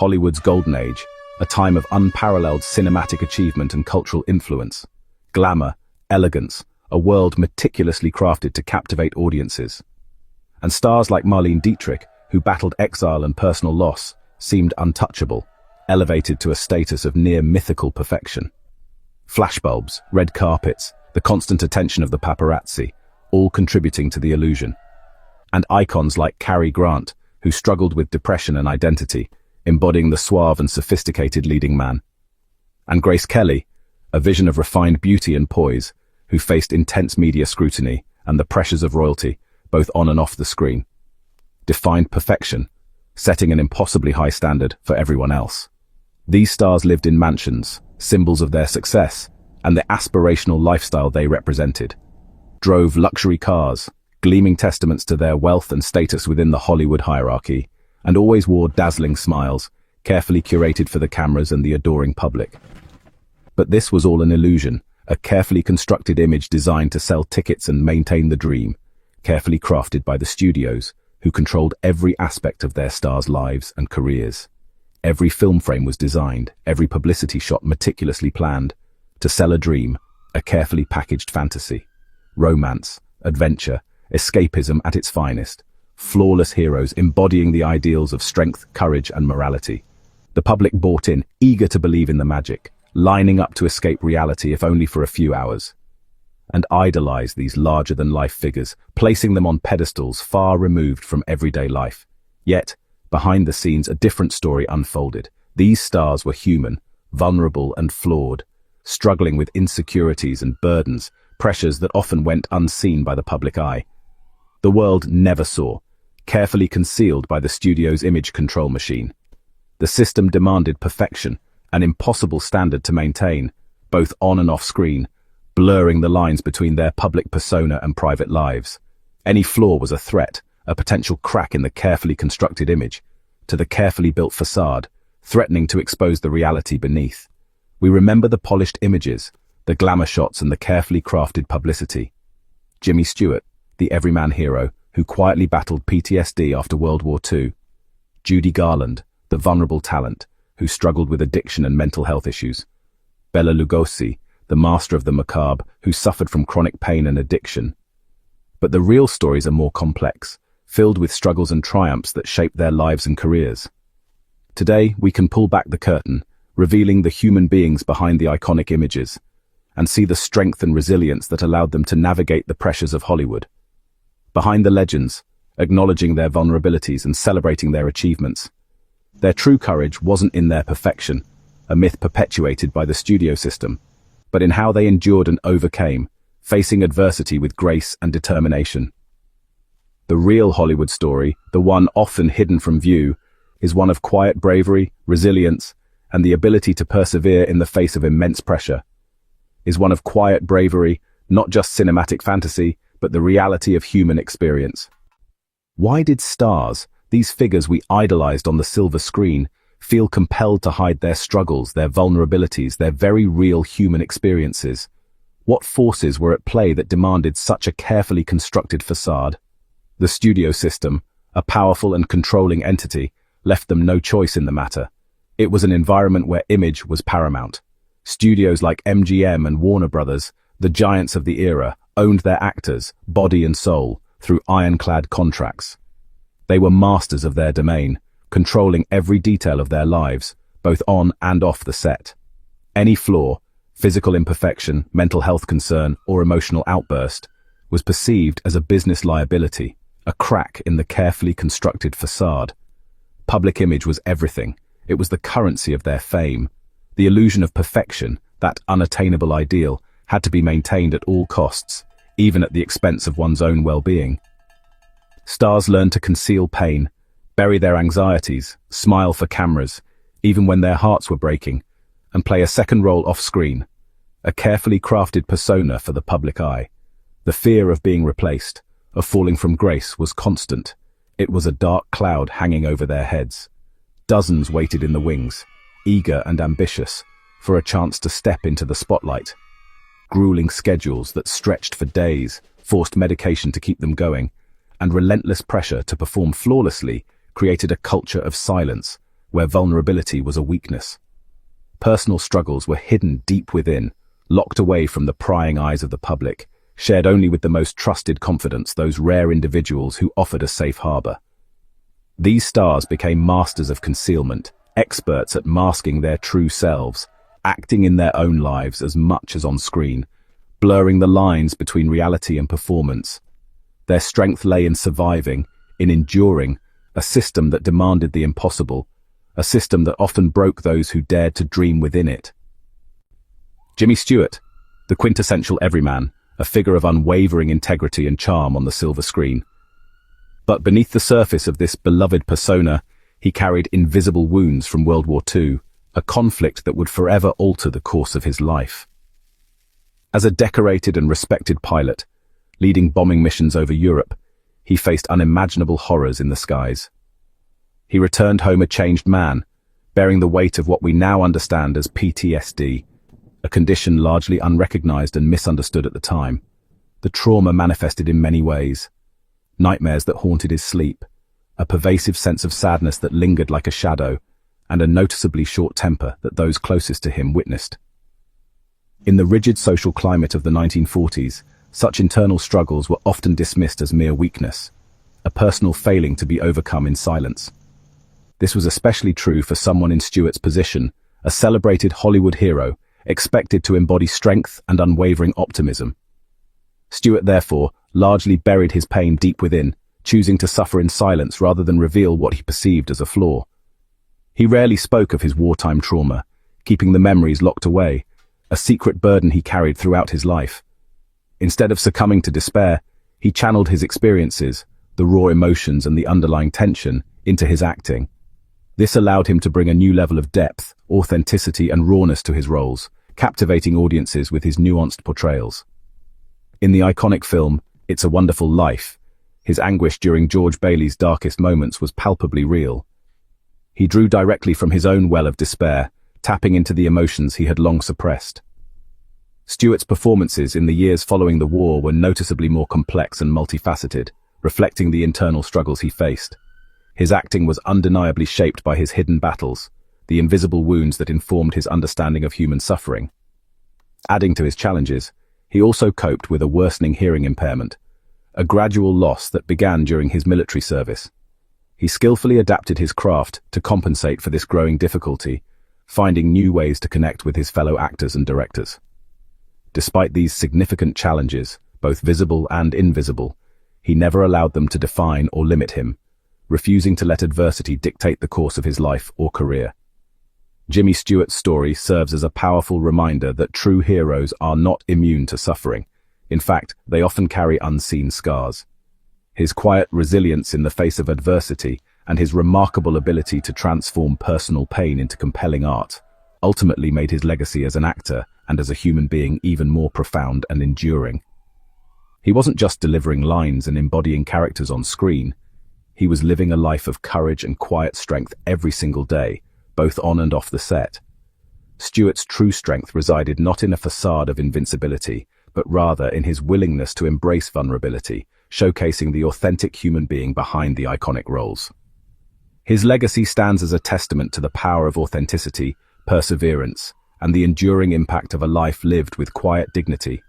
Hollywood's golden age, a time of unparalleled cinematic achievement and cultural influence. Glamour, elegance, a world meticulously crafted to captivate audiences. And stars like Marlene Dietrich, who battled exile and personal loss, seemed untouchable, elevated to a status of near mythical perfection. Flashbulbs, red carpets, the constant attention of the paparazzi, all contributing to the illusion. And icons like Cary Grant, who struggled with depression and identity, embodying the suave and sophisticated leading man. And Grace Kelly, a vision of refined beauty and poise, who faced intense media scrutiny and the pressures of royalty, both on and off the screen. Defined perfection, setting an impossibly high standard for everyone else. These stars lived in mansions, symbols of their success, and the aspirational lifestyle they represented. Drove luxury cars, gleaming testaments to their wealth and status within the Hollywood hierarchy, and always wore dazzling smiles, carefully curated for the cameras and the adoring public. But this was all an illusion, a carefully constructed image designed to sell tickets and maintain the dream, carefully crafted by the studios, who controlled every aspect of their stars' lives and careers. Every film frame was designed, every publicity shot meticulously planned, to sell a dream, a carefully packaged fantasy. Romance, adventure, escapism at its finest, flawless heroes embodying the ideals of strength, courage, and morality. The public bought in, eager to believe in the magic, lining up to escape reality if only for a few hours, and idolized these larger-than-life figures, placing them on pedestals far removed from everyday life. Yet, behind the scenes, a different story unfolded. These stars were human, vulnerable and flawed, struggling with insecurities and burdens, pressures that often went unseen by the public eye. The world never saw, carefully concealed by the studio's image control machine. The system demanded perfection, an impossible standard to maintain, both on and off screen, blurring the lines between their public persona and private lives. Any flaw was a threat, a potential crack in the carefully constructed image, to the carefully built facade, threatening to expose the reality beneath. We remember the polished images, the glamour shots and the carefully crafted publicity. Jimmy Stewart, the everyman hero, who quietly battled PTSD after World War II. Judy Garland, the vulnerable talent, who struggled with addiction and mental health issues. Bela Lugosi, the master of the macabre, who suffered from chronic pain and addiction. But the real stories are more complex, filled with struggles and triumphs that shaped their lives and careers. Today, we can pull back the curtain, revealing the human beings behind the iconic images, and see the strength and resilience that allowed them to navigate the pressures of Hollywood. Behind the legends, acknowledging their vulnerabilities and celebrating their achievements. Their true courage wasn't in their perfection, a myth perpetuated by the studio system, but in how they endured and overcame, facing adversity with grace and determination. The real Hollywood story, the one often hidden from view, is one of quiet bravery, resilience, and the ability to persevere in the face of immense pressure. Is one of quiet bravery, not just cinematic fantasy, but the reality of human experience. Why did stars, these figures we idolized on the silver screen, feel compelled to hide their struggles, their vulnerabilities, their very real human experiences? What forces were at play that demanded such a carefully constructed facade? The studio system, a powerful and controlling entity, left them no choice in the matter. It was an environment where image was paramount. Studios like MGM and Warner Brothers, the giants of the era, owned their actors, body and soul, through ironclad contracts. They were masters of their domain, controlling every detail of their lives, both on and off the set. Any flaw, physical imperfection, mental health concern, or emotional outburst, was perceived as a business liability, a crack in the carefully constructed facade. Public image was everything. It was the currency of their fame. The illusion of perfection, that unattainable ideal, had to be maintained at all costs, even at the expense of one's own well-being. Stars learned to conceal pain, bury their anxieties, smile for cameras, even when their hearts were breaking, and play a second role off-screen, a carefully crafted persona for the public eye. The fear of being replaced, of falling from grace, was constant. It was a dark cloud hanging over their heads. Dozens waited in the wings, eager and ambitious, for a chance to step into the spotlight. Grueling schedules that stretched for days, forced medication to keep them going, and relentless pressure to perform flawlessly created a culture of silence, where vulnerability was a weakness. Personal struggles were hidden deep within, locked away from the prying eyes of the public, shared only with the most trusted confidants, those rare individuals who offered a safe harbor. These stars became masters of concealment, experts at masking their true selves, acting in their own lives as much as on screen, blurring the lines between reality and performance. Their strength lay in surviving, in enduring, a system that demanded the impossible, a system that often broke those who dared to dream within it. Jimmy Stewart, the quintessential everyman, a figure of unwavering integrity and charm on the silver screen. But beneath the surface of this beloved persona, he carried invisible wounds from World War II, a conflict that would forever alter the course of his life. As a decorated and respected pilot, leading bombing missions over Europe, he faced unimaginable horrors in the skies. He returned home a changed man, bearing the weight of what we now understand as PTSD, a condition largely unrecognized and misunderstood at the time. The trauma manifested in many ways: nightmares that haunted his sleep, a pervasive sense of sadness that lingered like a shadow, and a noticeably short temper that those closest to him witnessed. In the rigid social climate of the 1940s, such internal struggles were often dismissed as mere weakness, a personal failing to be overcome in silence. This was especially true for someone in Stewart's position, a celebrated Hollywood hero, expected to embody strength and unwavering optimism. Stewart, therefore, largely buried his pain deep within, choosing to suffer in silence rather than reveal what he perceived as a flaw. He rarely spoke of his wartime trauma, keeping the memories locked away, a secret burden he carried throughout his life. Instead of succumbing to despair, he channeled his experiences, the raw emotions and the underlying tension, into his acting. This allowed him to bring a new level of depth, authenticity and rawness to his roles, captivating audiences with his nuanced portrayals. In the iconic film, It's a Wonderful Life, his anguish during George Bailey's darkest moments was palpably real. He drew directly from his own well of despair, tapping into the emotions he had long suppressed. Stewart's performances in the years following the war were noticeably more complex and multifaceted, reflecting the internal struggles he faced. His acting was undeniably shaped by his hidden battles, the invisible wounds that informed his understanding of human suffering. Adding to his challenges, he also coped with a worsening hearing impairment, a gradual loss that began during his military service. He skillfully adapted his craft to compensate for this growing difficulty, finding new ways to connect with his fellow actors and directors. Despite these significant challenges, both visible and invisible, he never allowed them to define or limit him, refusing to let adversity dictate the course of his life or career. Jimmy Stewart's story serves as a powerful reminder that true heroes are not immune to suffering. In fact, they often carry unseen scars. His quiet resilience in the face of adversity and his remarkable ability to transform personal pain into compelling art ultimately made his legacy as an actor and as a human being even more profound and enduring. He wasn't just delivering lines and embodying characters on screen. He was living a life of courage and quiet strength every single day, both on and off the set. Stewart's true strength resided not in a facade of invincibility, but rather in his willingness to embrace vulnerability, showcasing the authentic human being behind the iconic roles. His legacy stands as a testament to the power of authenticity, perseverance, and the enduring impact of a life lived with quiet dignity.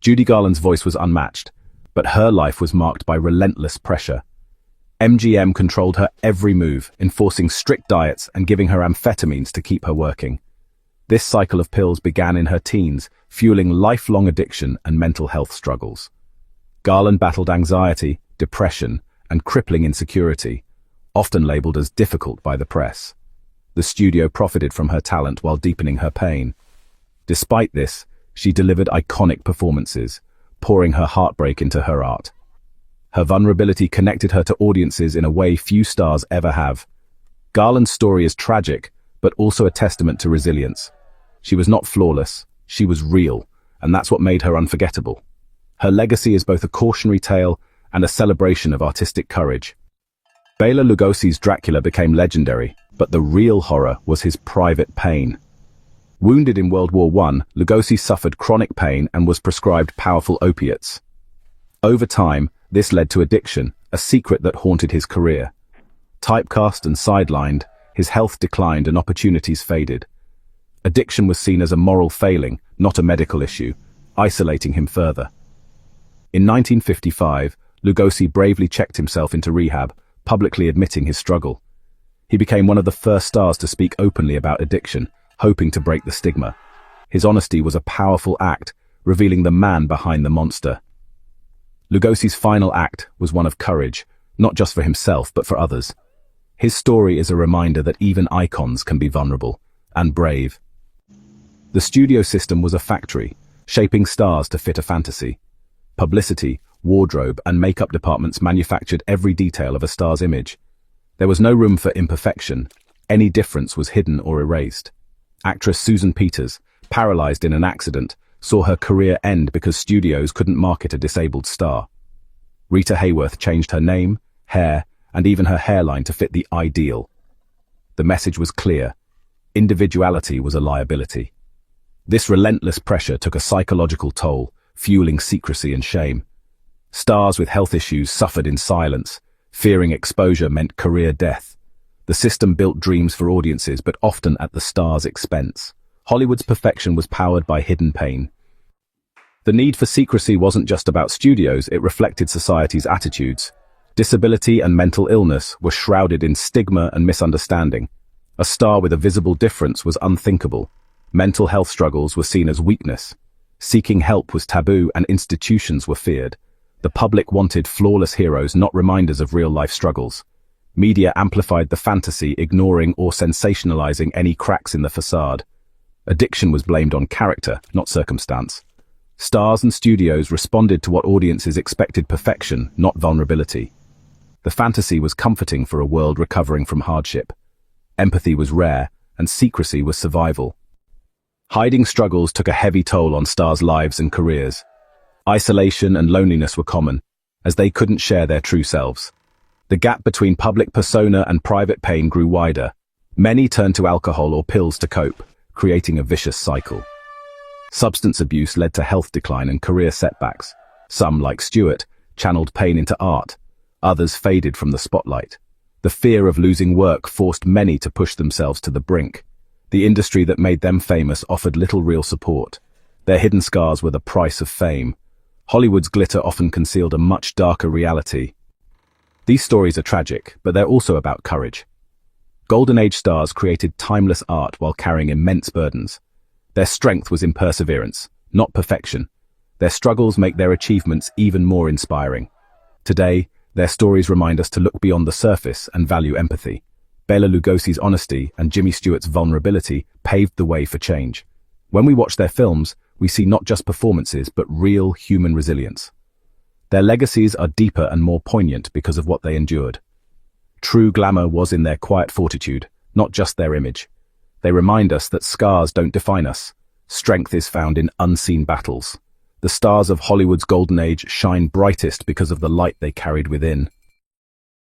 Judy Garland's voice was unmatched, but her life was marked by relentless pressure. MGM controlled her every move, enforcing strict diets and giving her amphetamines to keep her working. This cycle of pills began in her teens, fueling lifelong addiction and mental health struggles. Garland battled anxiety, depression, and crippling insecurity, often labeled as difficult by the press. The studio profited from her talent while deepening her pain. Despite this, she delivered iconic performances, pouring her heartbreak into her art. Her vulnerability connected her to audiences in a way few stars ever have. Garland's story is tragic, but also a testament to resilience. She was not flawless, she was real, and that's what made her unforgettable. Her legacy is both a cautionary tale and a celebration of artistic courage. Bela Lugosi's Dracula became legendary, but the real horror was his private pain. Wounded in World War I, Lugosi suffered chronic pain and was prescribed powerful opiates. Over time, this led to addiction, a secret that haunted his career. Typecast and sidelined, his health declined and opportunities faded. Addiction was seen as a moral failing, not a medical issue, isolating him further. In 1955, Lugosi bravely checked himself into rehab, publicly admitting his struggle. He became one of the first stars to speak openly about addiction, hoping to break the stigma. His honesty was a powerful act, revealing the man behind the monster. Lugosi's final act was one of courage, not just for himself but for others. His story is a reminder that even icons can be vulnerable and brave. The studio system was a factory, shaping stars to fit a fantasy. Publicity, wardrobe, and makeup departments manufactured every detail of a star's image. There was no room for imperfection. Any difference was hidden or erased. Actress Susan Peters, paralyzed in an accident, saw her career end because studios couldn't market a disabled star. Rita Hayworth changed her name, hair, and even her hairline to fit the ideal. The message was clear. Individuality was a liability. This relentless pressure took a psychological toll, fueling secrecy and shame. Stars with health issues suffered in silence. Fearing exposure meant career death. The system built dreams for audiences, but often at the star's expense. Hollywood's perfection was powered by hidden pain. The need for secrecy wasn't just about studios, it reflected society's attitudes. Disability and mental illness were shrouded in stigma and misunderstanding. A star with a visible difference was unthinkable. Mental health struggles were seen as weakness. Seeking help was taboo and institutions were feared. The public wanted flawless heroes, not reminders of real-life struggles. Media amplified the fantasy, ignoring or sensationalizing any cracks in the facade. Addiction was blamed on character, not circumstance. Stars and studios responded to what audiences expected: perfection, not vulnerability. The fantasy was comforting for a world recovering from hardship. Empathy was rare, and secrecy was survival. Hiding struggles took a heavy toll on stars' lives and careers. Isolation and loneliness were common, as they couldn't share their true selves. The gap between public persona and private pain grew wider. Many turned to alcohol or pills to cope, creating a vicious cycle. Substance abuse led to health decline and career setbacks. Some, like Stewart, channeled pain into art. Others faded from the spotlight. The fear of losing work forced many to push themselves to the brink. The industry that made them famous offered little real support. Their hidden scars were the price of fame. Hollywood's glitter often concealed a much darker reality. These stories are tragic, but they're also about courage. Golden Age stars created timeless art while carrying immense burdens. Their strength was in perseverance, not perfection. Their struggles make their achievements even more inspiring. Today, their stories remind us to look beyond the surface and value empathy. Bela Lugosi's honesty and Jimmy Stewart's vulnerability paved the way for change. When we watch their films, we see not just performances, but real human resilience. Their legacies are deeper and more poignant because of what they endured. True glamour was in their quiet fortitude, not just their image. They remind us that scars don't define us. Strength is found in unseen battles. The stars of Hollywood's golden age shine brightest because of the light they carried within.